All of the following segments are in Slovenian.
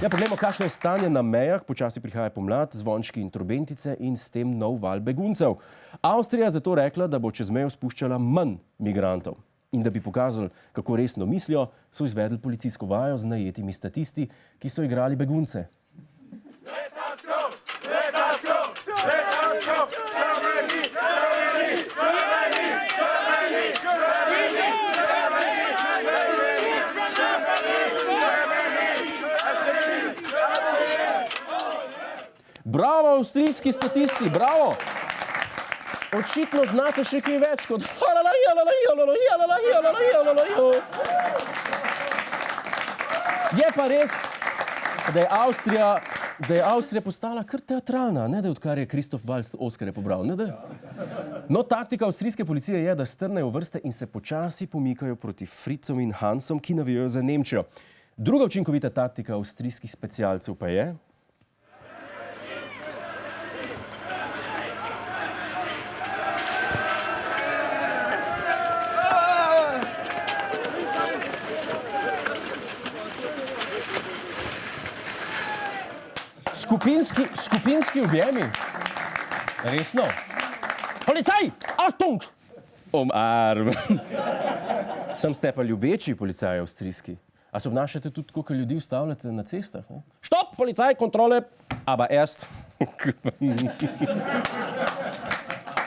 Ja, poglejmo, kakšno je stanje na mejah. Počasi prihaja pomlad, zvončki in trobentice in s tem nov val beguncev. Avstrija je zato rekla, da bo čez mejo spuščala manj migrantov. In da bi pokazali, kako resno mislijo, so izvedli policijsko vajo z najetimi statisti, ki so igrali begunce. Bravo, avstrijski statisti, bravo! Očitno znate še kaj več kot Je pa res, da je Avstrija postala kar teatralna, ne da je odkar je Christoph Waltz Oskarje pobral, ne da je. No, taktika avstrijske policije je, da strnejo vrste in se počasi pomikajo proti Fritzom in Hansom, ki navijajo za Nemčijo. Druga učinkovita taktika avstrijskih specialcev pa je... Skupinski objemi. Resno. Policaj! Achtung! Umarm. Sem ste pa ljubeči policaj avstrijski. A se obnašate tudi tako, ko ljudi ustavljate na cestah? Ne? Stop, policaj, kontrole! Aber erst.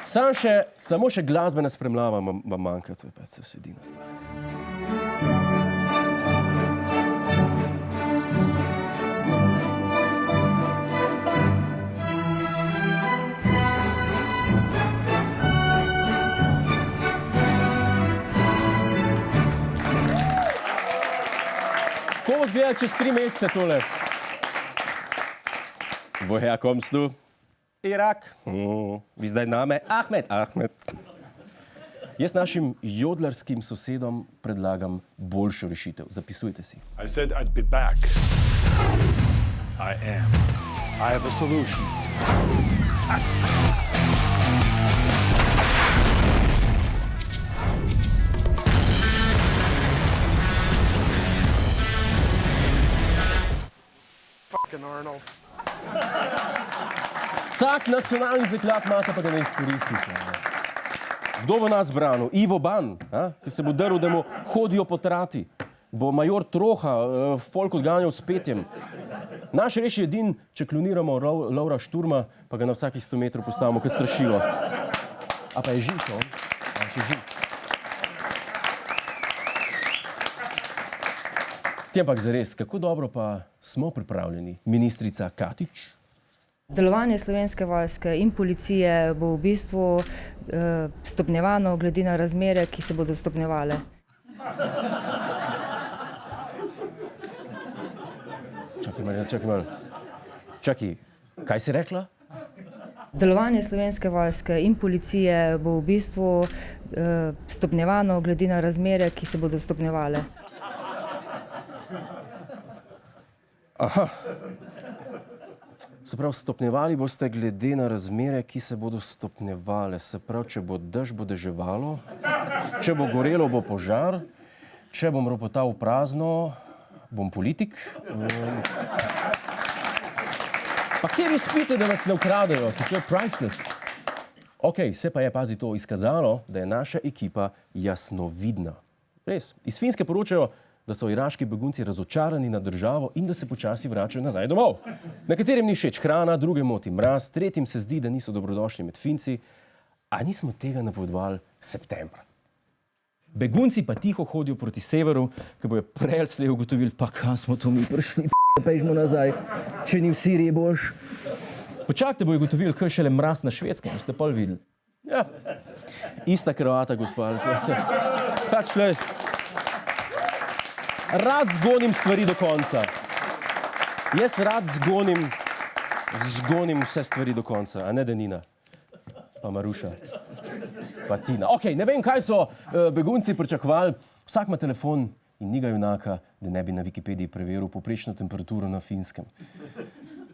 Samo še glasbena spremljava vam manjka. To je pa vsedina stvar. Kako bo zgledati čez 3 mesece tole? Woher kommst du? Irak. Vi zdaj name? Ahmed. Jaz našim jodlarskim sosedom predlagam boljšo rešitev. Zapisujte si. I said I'd be back. I am. I have a solution. Arnold. Tak nacionalni zaklad imate, pa ga ne izkoristite. Kdo bo nas branil? Ivo Ban, ki se bo drl, da mu hodijo po trati. Bo major Troha, folk odganjal s petjem. Naš reš je edin, če kloniramo Lovra Šturma, pa ga na vsakih 100 metrov postavimo kot strašilo. A pa je živ, to? A je živ. Ampak zares, kako dobro pa smo pripravljeni, ministrica Katič? Delovanje Slovenske vojske in policije bo v bistvu stopnjevano glede na razmere, ki se bodo stopnjevale. Čakaj, kaj si rekla? Delovanje Slovenske vojske in policije bo v bistvu stopnjevano glede na razmere, ki se bodo stopnjevale. Aha. Se pravi, stopnjevali boste glede na razmere, ki se bodo stopnjevale. Se pravi, če bo dež, bo deževalo, če bo gorelo, bo požar, če bom ropotal v prazno, bom politik. Pa kje vi spite, da nas ne ukradejo? To je priceless. Ok, se pa je, pazi, to izkazalo, da je naša ekipa jasnovidna. Res. Iz Finske poročajo, da so iraški begunci razočarani na državo in da se počasi vračajo nazaj domov. Nekaterim ni všeč hrana, drugim moti mraz, tretjim se zdi, da niso dobrodošli med Finci, a nismo tega napovedovali septembra. Begunci pa tiho hodijo proti severu, ki bojo prej ali slej ugotovili, pa kaj smo to mi prišli, pejžmo nazaj, če ni v Siriji boš. Počakajte, bojo ugotovili, kaj šele mraz na Švedskem, ste pol videli. Ja, ista kravata, gospod. Pač le. Rad zgonim stvari do konca. Jaz rad zgonim vse stvari do konca, a ne Denina. Pa Maruša. Pa Tina. Ok, ne vem, kaj so begunci pričakovali. Vsak ima telefon in ni ga junaka, da ne bi na Wikipediji preveril povprečno temperaturo na Finskem.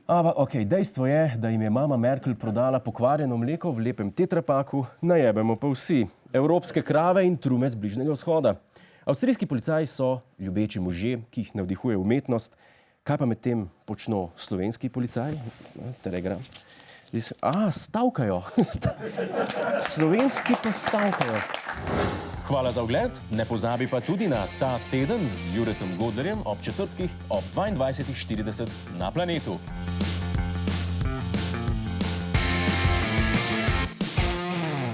Ampak, ok, dejstvo je, da jim je mama Merkel prodala pokvarjeno mleko v lepem tetrapaku, najebemo pa vsi. Evropske krave in trume z Bližnjega vzhoda. Avstrijski policaji so ljubeči možje, ki jih navdihuje umetnost, Kaj pa medtem počno slovenski policaji? Telegram. Stavkajo. Slovenski pa stavkajo. Hvala za ogled, ne pozabi pa tudi na Ta teden z Juretom Godlerjem ob četrtkih ob 22:40 na Planetu.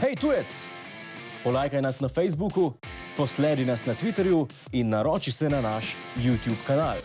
Hej tujec, polajkaj nas na Facebooku, posledi nas na Twitterju in naroči se na naš YouTube kanal.